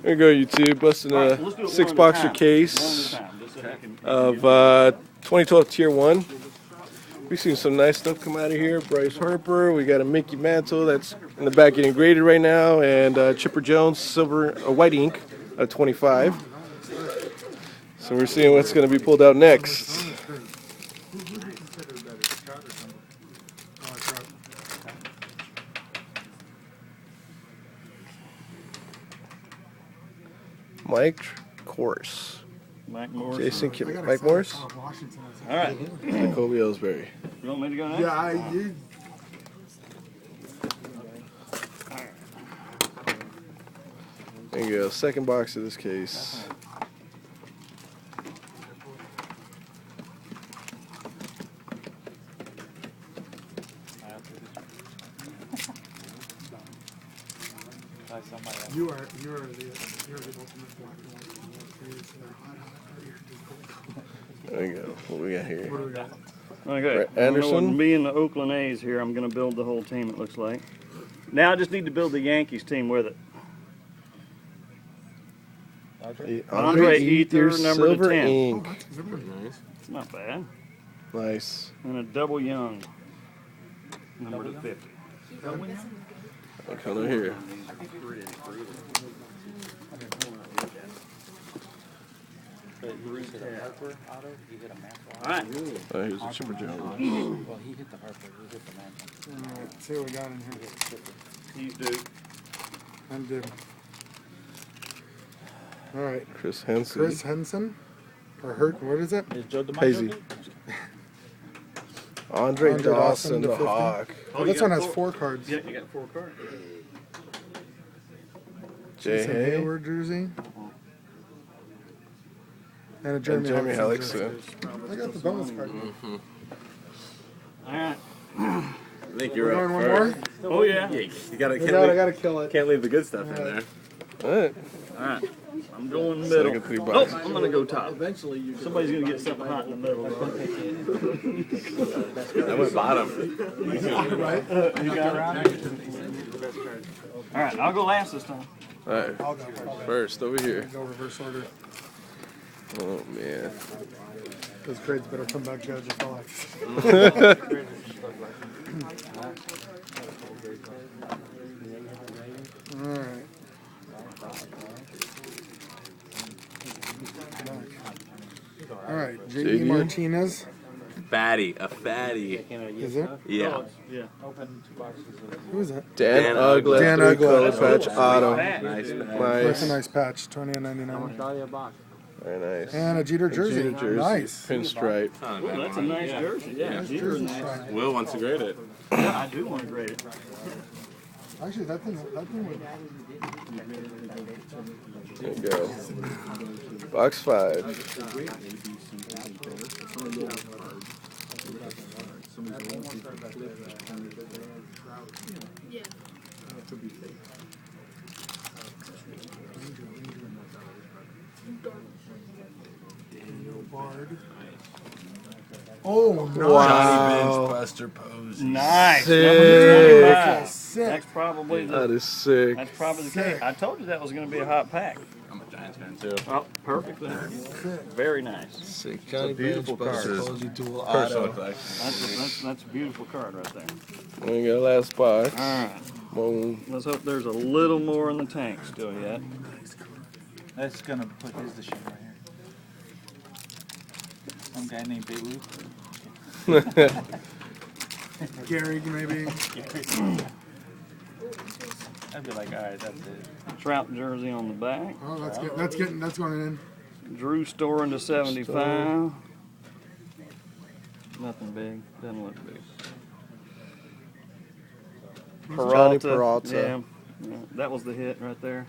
There you go, YouTube. Busting a 6-boxer case of 2012 Tier 1. We've seen some nice stuff come out of here. Bryce Harper. We got a Mickey Mantle that's in the back getting graded right now, and Chipper Jones, silver, white ink, at 25. So we're seeing what's going to be pulled out next. Mike Morris. Mike Morris. Jason Kidd. Mike Morris? All right. Jacoby Ellsbury. You want me to go next? Yeah, I did. There you go. Second box of this case. You're the ultimate black and white. There you go. What we got here? What do we got? Anderson? Okay. Anderson. Me and the Oakland A's here. I'm going to build the whole team, it looks like. Now I just need to build the Yankees team with it. Andre Ether, number silver 10. ink. That's pretty nice. It's not bad. Nice. And a double Young, number to 50. What color here? All right. Oh, here's a Chipper Jones. Well, he hit the Harper. He hit the Mantle. All right, see what we got in here. He's Duke. I'm Dib. All right, Chris Henson. Chris Henson, or Hurt. What is it? Is Joe DiMaggio Hazy. good? Andre Dawson, the 50. Hawk. Oh, this one has 4 cards. Yeah, you got 4 cards. Jay Jason Hay. Hayward jersey. And a And Jeremy Jeremy Hellickson. Hellickson. I got the bonus card. All right. I think We're you're going up one first. more? Oh, yeah. Yeah, you gotta, I can't, gotta kill it. leave the good stuff in there. What? All right. I'm going middle. Second 3 Oh, boxes. I'm going to go top. Somebody's going to get something hot in the middle. I went bottom. All right. I'll go last this time. Alright, I'll go first over here. Go reverse order. Oh man. Those grades better come back judge if I like. Alright. Alright, J.D. JD. Martinez. Fatty, a fatty. Is it? Yeah. Yeah. Who is that? Dan Ugly. Dan 3 Ugly. color patch auto. Nice. That's a Nice. nice patch, 20.99. Very nice. And a Jeter jersey. Jeter jersey. Nice. Pinstripe. Oh, Ooh, that's a nice jersey. Yeah. Jeter's nice. Will wants to grade it. Yeah, I do want to grade it. Actually, that thing would. There you go. Box 5. Oh, no. Wow. Buster Posey. Nice. Sick. Number 25. Sick. That's probably That the. is sick. That's probably the case. Sick. I told you that was going to be a hot pack. I'm a Giants fan too. Oh, perfect. Very nice. Sick. Johnny beautiful Bench, Buster card. Posey dual First auto. look like. That's a beautiful card right there. There you go. Last box. All right. Boom. Let's hope there's a little more in the tank still yet. That's gonna put his to shame right here. Some guy named Big Lou. Gary, maybe. I'd be like, all right, that's it. Trout jersey on the back. Oh, that's going in. Drew Storen to 75. Nothing big. Doesn't look big. Johnny Peralta. Yeah, that was the hit right there.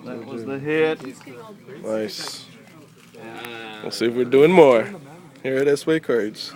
That was the hit. Nice. We'll see if we're doing more here at sbaycards.